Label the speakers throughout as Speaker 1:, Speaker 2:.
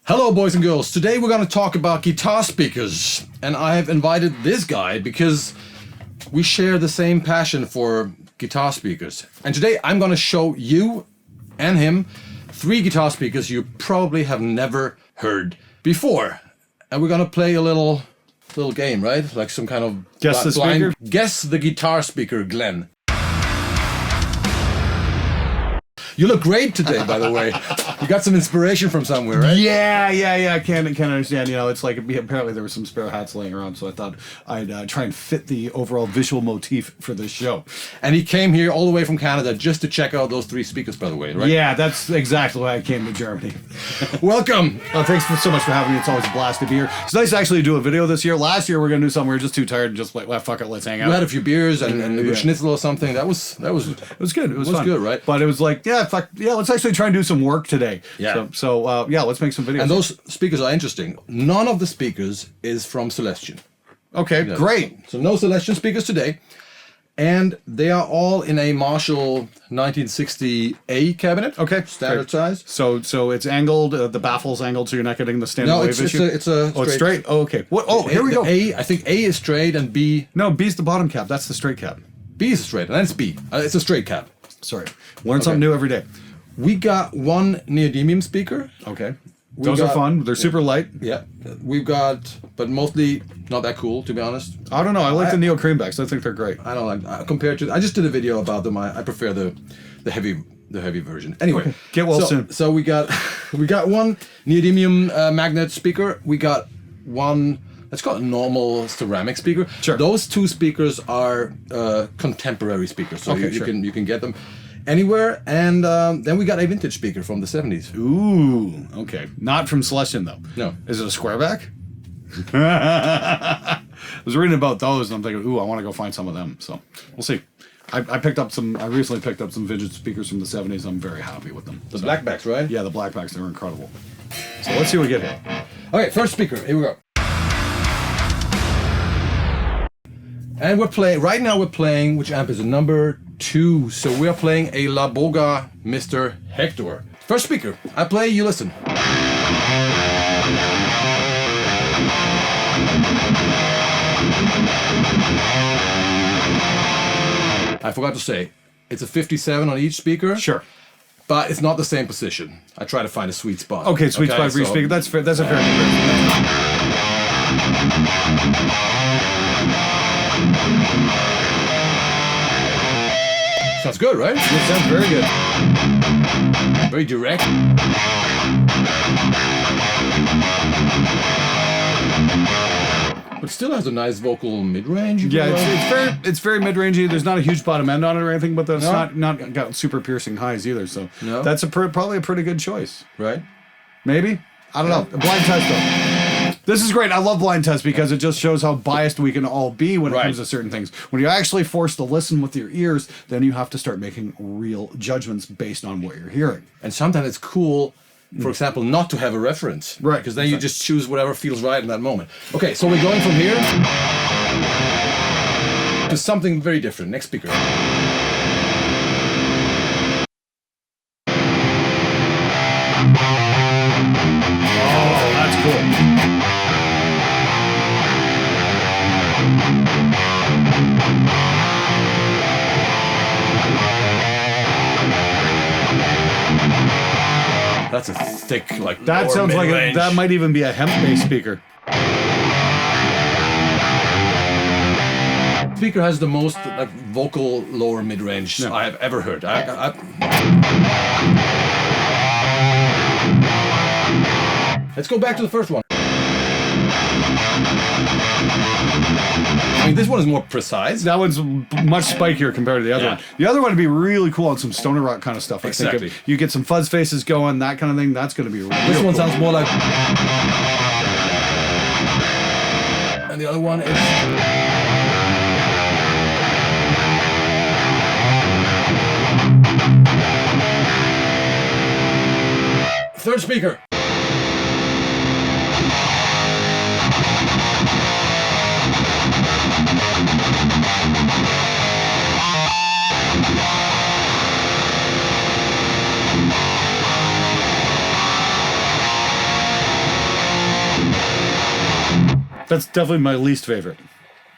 Speaker 1: Hello boys and girls, today we're going to talk about guitar speakers, and I have invited this guy because we share the same passion for guitar speakers. And today I'm going to show you and him 3 guitar speakers you probably have never heard before. And we're going to play a little game, right? Like some kind of
Speaker 2: Guess the speaker?
Speaker 1: Guess the guitar speaker, Glenn. You look great today, by the way. You got some inspiration from somewhere, right?
Speaker 2: Yeah. I can't understand. You know, it's like apparently there were some spare hats laying around, so I thought I'd try and fit the overall visual motif for this show.
Speaker 1: And he came here all the way from Canada just to check out those 3 speakers, by the way, right?
Speaker 2: Yeah, that's exactly why I came to Germany.
Speaker 1: Welcome.
Speaker 2: Thanks so much for having me. It's always a blast to be here. It's nice to actually do a video this year. Last year we were going to do something. We were just too tired and just like, well, fuck it, let's hang out.
Speaker 1: We had a few beers and a schnitzel or something. That was
Speaker 2: It was good. It was fun.
Speaker 1: Good, right?
Speaker 2: But it was like, let's actually try and do some work today.
Speaker 1: Yeah.
Speaker 2: So let's make some videos.
Speaker 1: And those speakers are interesting. None of the speakers is from Celestion.
Speaker 2: Okay,
Speaker 1: Yeah.
Speaker 2: great.
Speaker 1: So no Celestion speakers today. And they are all in a Marshall 1960A cabinet.
Speaker 2: Okay,
Speaker 1: Standard
Speaker 2: great.
Speaker 1: size.
Speaker 2: So it's angled. The baffle's angled, so you're not getting the standing wave issue.
Speaker 1: It's a
Speaker 2: Oh, it's straight. Oh, okay. What? Oh, here we go.
Speaker 1: I think A is straight and B
Speaker 2: No, B's the bottom cap. That's the straight cap.
Speaker 1: is straight, and then it's B. It's a straight cap.
Speaker 2: Sorry. Learn something new every day.
Speaker 1: We got one neodymium speaker.
Speaker 2: Okay. Those are fun. They're super light.
Speaker 1: Yeah, we've got, but mostly not that cool, to be honest.
Speaker 2: I don't know. I like the Neo Creambacks. I think they're great.
Speaker 1: I don't like compared to. I just did a video about them. I prefer the heavy version. Anyway,
Speaker 2: Okay. Get well soon.
Speaker 1: So we got one neodymium magnet speaker. We got one. Let's call it a normal ceramic speaker.
Speaker 2: Sure.
Speaker 1: Those 2 speakers are contemporary speakers, so
Speaker 2: Okay,
Speaker 1: you can get them anywhere. And then we got a vintage speaker from the 70s.
Speaker 2: Ooh. Okay. Not from Celestion though.
Speaker 1: No.
Speaker 2: Is it a squareback? I was reading about those and I'm thinking, ooh, I want to go find some of them. So we'll see. I recently picked up some vintage speakers from the 70s. I'm very happy with them.
Speaker 1: The blackbacks, right?
Speaker 2: Yeah, the blackbacks, they were incredible. So let's see what we get here.
Speaker 1: Okay, first speaker. Here we go. And right now we're playing, which amp is it? Number 2. So we are playing a La Boga Mr. Hector. First speaker. I play, you listen. I forgot to say, it's a 57 on each speaker.
Speaker 2: Sure.
Speaker 1: But it's not the same position. I try to find a sweet spot.
Speaker 2: Okay, sweet spot for each speaker. That's fair. That's a fair comparison.
Speaker 1: Sounds good, right?
Speaker 2: It sounds very good.
Speaker 1: Very direct. But still has a nice vocal mid-range.
Speaker 2: Yeah, it's very mid-rangey. There's not a huge bottom end on it or anything, but that's not got super piercing highs either. So that's probably a pretty good choice.
Speaker 1: Right?
Speaker 2: Maybe? I don't know. A blind test though. This is great. I love blind tests because it just shows how biased we can all be when it comes to certain things. When you're actually forced to listen with your ears, then you have to start making real judgments based on what you're hearing.
Speaker 1: And sometimes it's cool, for example, not to have a reference.
Speaker 2: Right.
Speaker 1: Because then you just choose whatever feels right in that moment. Okay, so we're going from here to something very different. Next speaker.
Speaker 2: Oh, that's cool.
Speaker 1: That's a thick, like,
Speaker 2: That sounds like that might even be a hemp-based speaker.
Speaker 1: Speaker has the most like vocal lower mid-range I have ever heard. Let's go back to the first one. I mean, this one is more precise.
Speaker 2: That one's much spikier compared to the other one. The other one would be really cool on some stoner rock kind of stuff. I think if you get some fuzz faces going, that kind of thing, that's going to be really
Speaker 1: This one
Speaker 2: cool.
Speaker 1: sounds more like... And the other one is... Third speaker.
Speaker 2: That's definitely my least favorite.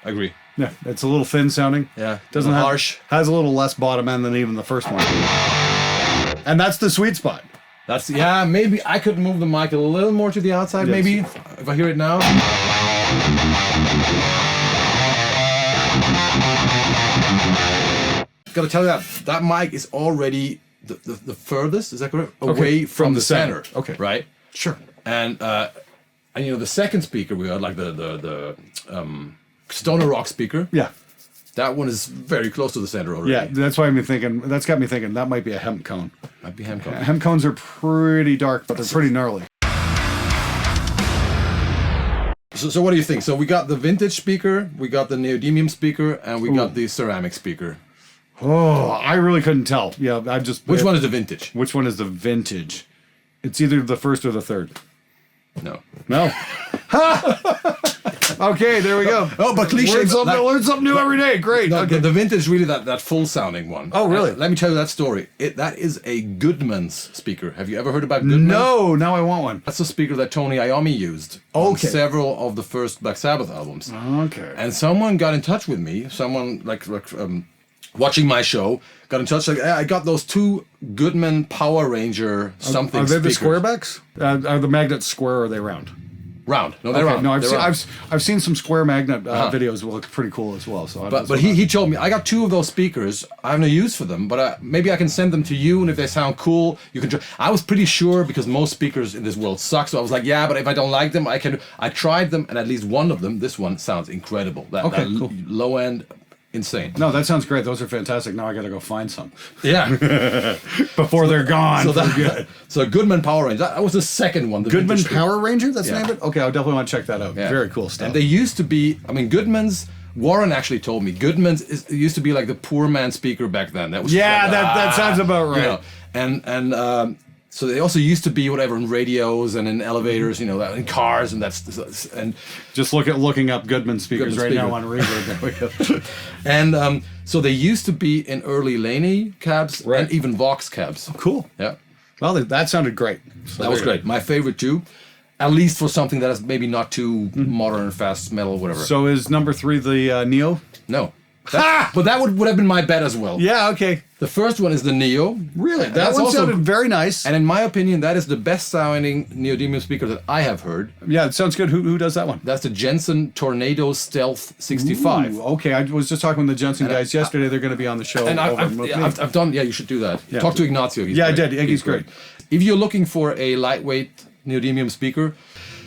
Speaker 1: I agree.
Speaker 2: Yeah, it's a little thin sounding.
Speaker 1: Yeah,
Speaker 2: doesn't have,
Speaker 1: harsh.
Speaker 2: Has a little less bottom end than even the first one. And that's the sweet spot.
Speaker 1: That's maybe I could move the mic a little more to the outside.
Speaker 2: Yes.
Speaker 1: Maybe if I hear it now. Gotta tell you that mic is already the furthest. Is that correct? Away from the center.
Speaker 2: Okay.
Speaker 1: Right.
Speaker 2: Sure.
Speaker 1: And you know the second speaker we got, like the stoner rock speaker.
Speaker 2: Yeah.
Speaker 1: That one is very close to the center already.
Speaker 2: Yeah, that's why I'm thinking. That's got me thinking that might be a hemp cone.
Speaker 1: Might be hemp cone.
Speaker 2: Hemp cones are pretty dark, but they're pretty gnarly.
Speaker 1: So what do you think? So we got the vintage speaker, we got the neodymium speaker, and we got the ceramic speaker.
Speaker 2: Oh, I really couldn't tell. Yeah, I just.
Speaker 1: Which one is the vintage?
Speaker 2: Which one is the vintage? It's either the first or the third.
Speaker 1: No.
Speaker 2: No. Okay, there we go.
Speaker 1: Oh, but cliche.
Speaker 2: Learn something new every day. Great.
Speaker 1: No,
Speaker 2: Okay.
Speaker 1: the vintage, really that full sounding one.
Speaker 2: Oh, really?
Speaker 1: Let me tell you that story. That is a Goodman's speaker. Have you ever heard about Goodman's?
Speaker 2: No, now I want one.
Speaker 1: That's the speaker that Tony Iommi used on several of the first Black Sabbath albums.
Speaker 2: Okay.
Speaker 1: And someone got in touch with me. Someone watching my show got in touch. Like, I got those two Goodman Power Ranger something.
Speaker 2: Are they the
Speaker 1: speakers.
Speaker 2: squarebacks? Are the magnets square or are they round?
Speaker 1: Round. No, they're round.
Speaker 2: No,
Speaker 1: They're round.
Speaker 2: I've seen some square magnet videos. Will look pretty cool as well. So,
Speaker 1: But he told me I got two of those speakers. I have no use for them, but maybe I can send them to you, and if they sound cool, you can. I was pretty sure because most speakers in this world suck. So I was like, yeah, but if I don't like them, I can. I tried them, and at least one of them, this one sounds incredible. That
Speaker 2: cool.
Speaker 1: Low end, insane.
Speaker 2: No, that sounds great. Those are fantastic. Now I got to go find some.
Speaker 1: Yeah.
Speaker 2: Before they're gone.
Speaker 1: So Goodman Power Ranger. That was the second one. The
Speaker 2: Goodman
Speaker 1: vintage
Speaker 2: Power Ranger. That's the
Speaker 1: Yeah.
Speaker 2: name of it. Okay, I'll definitely want to check that out.
Speaker 1: Yeah.
Speaker 2: Very cool stuff.
Speaker 1: And they used to be. I mean, Goodman's. Warren actually told me Goodman's used to be like the poor man speaker back then. That was
Speaker 2: that sounds about right.
Speaker 1: You know, and so they also used to be whatever in radios and in elevators, you know, in cars, and
Speaker 2: Just looking up Goodman speakers
Speaker 1: Goodman
Speaker 2: right
Speaker 1: speaker.
Speaker 2: now on Reverb. There we go.
Speaker 1: and so they used to be in early Laney cabs and even Vox cabs.
Speaker 2: Cool.
Speaker 1: Yeah,
Speaker 2: Well, that sounded great. So
Speaker 1: that was great. My favorite too, at least for something that is maybe not too modern, fast metal, whatever.
Speaker 2: So is number 3 the Neo?
Speaker 1: No. But that would have been my bet as well.
Speaker 2: Yeah. Okay.
Speaker 1: The first one is the Neo.
Speaker 2: Really?
Speaker 1: And
Speaker 2: That
Speaker 1: that's
Speaker 2: one
Speaker 1: also-
Speaker 2: sounded very nice.
Speaker 1: And in my opinion, that is the best sounding neodymium speaker that I have heard.
Speaker 2: Yeah, it sounds good. Who does that one?
Speaker 1: That's the Jensen Tornado Stealth 65.
Speaker 2: Ooh, okay, I was just talking with the Jensen guys yesterday. They're going to be on the show.
Speaker 1: And
Speaker 2: over
Speaker 1: I've done, you should do that.
Speaker 2: Yeah.
Speaker 1: Talk to Ignacio. He's
Speaker 2: Yeah, I
Speaker 1: great.
Speaker 2: did. He's great.
Speaker 1: If you're looking for a lightweight neodymium speaker,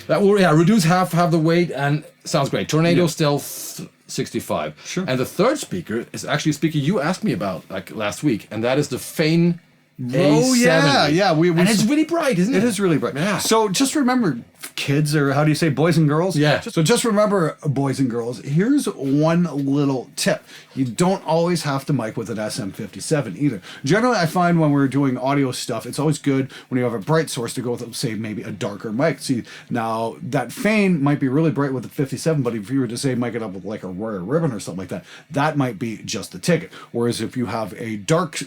Speaker 1: that will reduce half the weight and sounds great. Tornado Stealth 65.
Speaker 2: Sure.
Speaker 1: And the third speaker is actually a speaker you asked me about like last week, and that is the Fane
Speaker 2: Oh, yeah,
Speaker 1: A70.
Speaker 2: yeah.
Speaker 1: And it's really bright, isn't it?
Speaker 2: It is really bright.
Speaker 1: Yeah.
Speaker 2: So just remember, kids, or how do you say, boys and girls?
Speaker 1: Yeah.
Speaker 2: So just remember, boys and girls, here's one little tip. You don't always have to mic with an SM57 either. Generally, I find when we're doing audio stuff, it's always good when you have a bright source to go with, say, maybe a darker mic. See, now that Fane might be really bright with the 57, but if you were to say mic it up with like a Royal Ribbon or something like that, that might be just the ticket. Whereas if you have a dark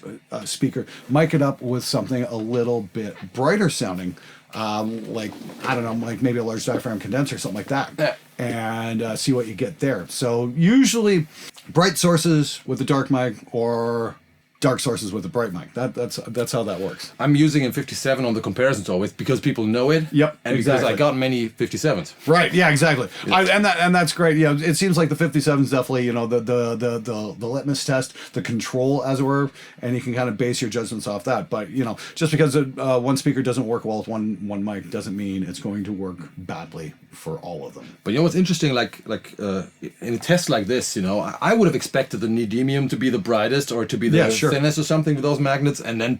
Speaker 2: speaker, mic it up with something a little bit brighter sounding, like, I don't know, like maybe a large diaphragm condenser or something like that, and see what you get there. So usually bright sources with a dark mic or dark sources with a bright mic. That's how that works.
Speaker 1: I'm using a 57 on the comparisons always because people know it.
Speaker 2: Yep,
Speaker 1: and
Speaker 2: exactly.
Speaker 1: because I got many 57s.
Speaker 2: Right. Yeah. Exactly. And that's great. Yeah. It seems like the 57 is definitely the litmus test, the control, as it were, and you can kind of base your judgments off that. But just because one speaker doesn't work well with one mic doesn't mean it's going to work badly for all of them.
Speaker 1: But what's interesting, like in a test like this, I would have expected the neodymium to be the brightest or to be the thinnest or something with those magnets, and then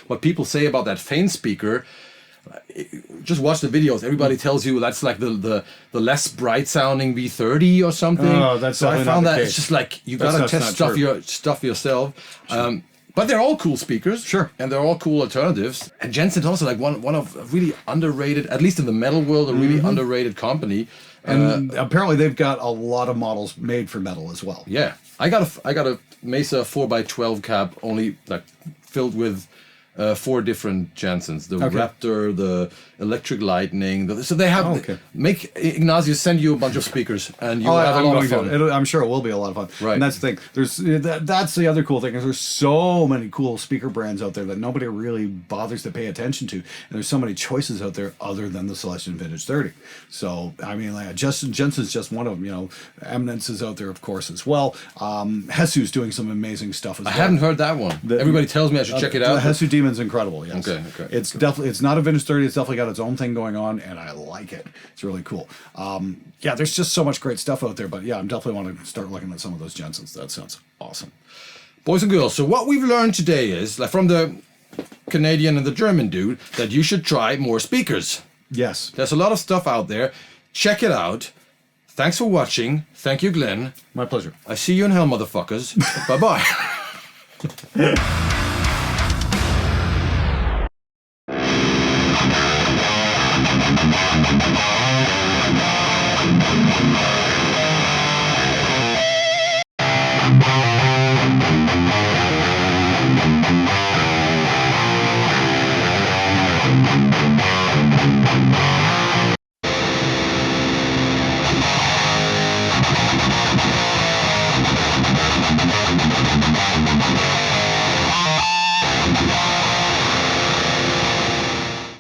Speaker 1: what people say about that Fane speaker, just watch the videos. Everybody tells you that's like the less bright sounding V30 or something.
Speaker 2: Oh, that's
Speaker 1: so I
Speaker 2: definitely
Speaker 1: found
Speaker 2: not the
Speaker 1: that
Speaker 2: case.
Speaker 1: it's just like you
Speaker 2: That's
Speaker 1: gotta
Speaker 2: not
Speaker 1: test stuff yourself. But they're all cool speakers,
Speaker 2: Sure.
Speaker 1: and they're all cool alternatives. And Jensen's also like one of a really underrated, at least in the metal world, a really underrated company.
Speaker 2: And apparently they've got a lot of models made for metal as well.
Speaker 1: Yeah, I got a Mesa 4x12 cab, only like filled with 4 different Jensens: the
Speaker 2: Okay.
Speaker 1: Raptor, the Electric Lightning. So they have
Speaker 2: Okay.
Speaker 1: make Ignacio send you a bunch of speakers, and you have a lot of fun.
Speaker 2: I'm sure it will be a lot of fun.
Speaker 1: Right.
Speaker 2: And that's the thing. That's the other cool thing is there's so many cool speaker brands out there that nobody really bothers to pay attention to, and there's so many choices out there other than the Celestion Vintage 30. So I mean, like, Jensen's just one of them. You know, Eminence is out there, of course, as well. Hesu's doing some amazing stuff as well.
Speaker 1: I haven't heard that one. Everybody tells me I should check it out.
Speaker 2: The Hesu Demon's incredible. Yes.
Speaker 1: Okay.
Speaker 2: It's not a vintage 30. It's definitely got its own thing going on, and I like it. It's really cool. Yeah, there's just so much great stuff out there. But yeah, I'm definitely want to start looking at some of those Jensens. That sounds awesome.
Speaker 1: Boys and girls, so what we've learned today is, like, from the Canadian and the German dude, that you should try more speakers.
Speaker 2: Yes.
Speaker 1: There's a lot of stuff out there. Check it out. Thanks for watching. Thank you, Glenn.
Speaker 2: My pleasure.
Speaker 1: I see you in hell, motherfuckers. Bye-bye.